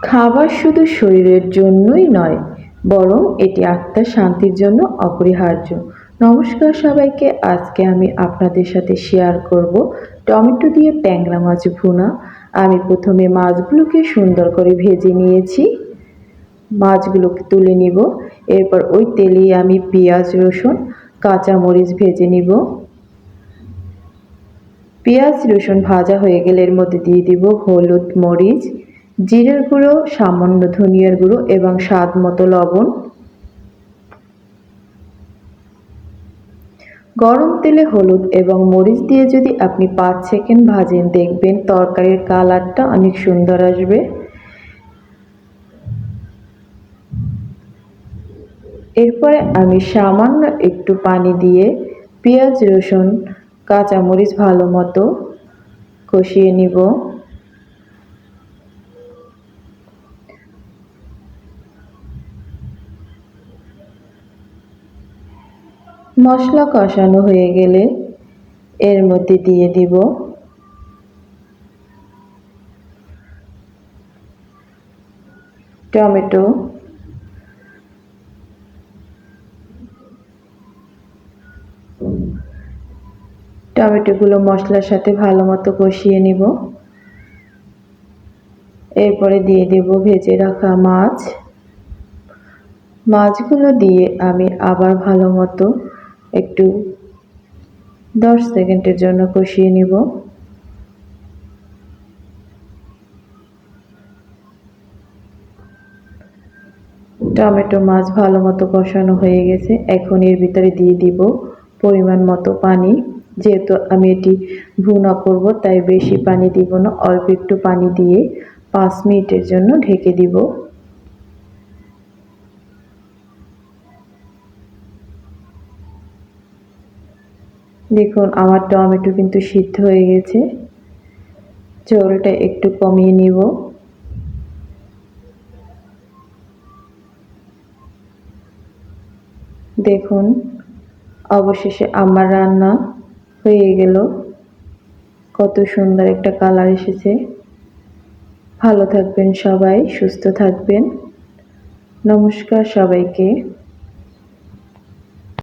খাবার শুধু শরীরের জন্যই নয়, বরং এটি আত্মার শান্তির জন্য অপরিহার্য। নমস্কার সবাইকে, আজকে আমি আপনাদের সাথে শেয়ার করব টমেটো দিয়ে ট্যাংরা মাছ ভুনা। আমি প্রথমে মাছগুলোকে সুন্দর করে ভেজে নিয়েছি। মাছগুলোকে তুলে নিব। এরপর ওই তেলেই আমি পেঁয়াজ, রসুন, কাঁচামরিচ ভেজে নিব। পেঁয়াজ রসুন ভাজা হয়ে গেলে এর মধ্যে দিয়ে দিব হলুদ, মরিচ, জিরের গুঁড়ো, সামান্য ধনিয়ার গুঁড়ো এবং স্বাদ মতো লবণ। গরম তেলে হলুদ এবং মরিচ দিয়ে যদি আপনি 5 সেকেন্ড ভাজেন, দেখবেন তরকারির কালারটা অনেক সুন্দর আসবে। এরপরে আমি সামান্য একটু পানি দিয়ে পেঁয়াজ, রসুন, কাঁচামরিচ ভালো মতো কষিয়ে নিব। মশলা কষানো হয়ে গেলে এর মধ্যে দিয়ে দিব টমেটো, টমেটোগুলো মশলার সাথে ভালো মতো কষিয়ে নিব। এরপরে দিয়ে দেব ভেজে রাখা মাছ। মাছগুলো দিয়ে আমি আবার ভালো মতো একটু 10 সেকেন্ডের জন্য কষিয়ে নিব। টমেটো মাছ ভালো মতো কষানো হয়ে গেছে। এখন এর ভিতরে দিয়ে দিব পরিমাণ মতো পানি। যেহেতু আমি এটি ভুনা করব, তাই বেশি পানি দিব না, অল্প একটু পানি দিয়ে 5 মিনিটের জন্য ঢেকে দিব। দেখুন আমার টমেটো কিন্তু সিদ্ধ হয়ে গেছে। ঝোলটা একটু কমিয়ে নিব। দেখুন অবশেষে আমার রান্না হয়ে গেল। কত সুন্দর একটা কালার এসেছে। ভালো থাকবেন সবাই, সুস্থ থাকবেন। নমস্কার সবাইকে।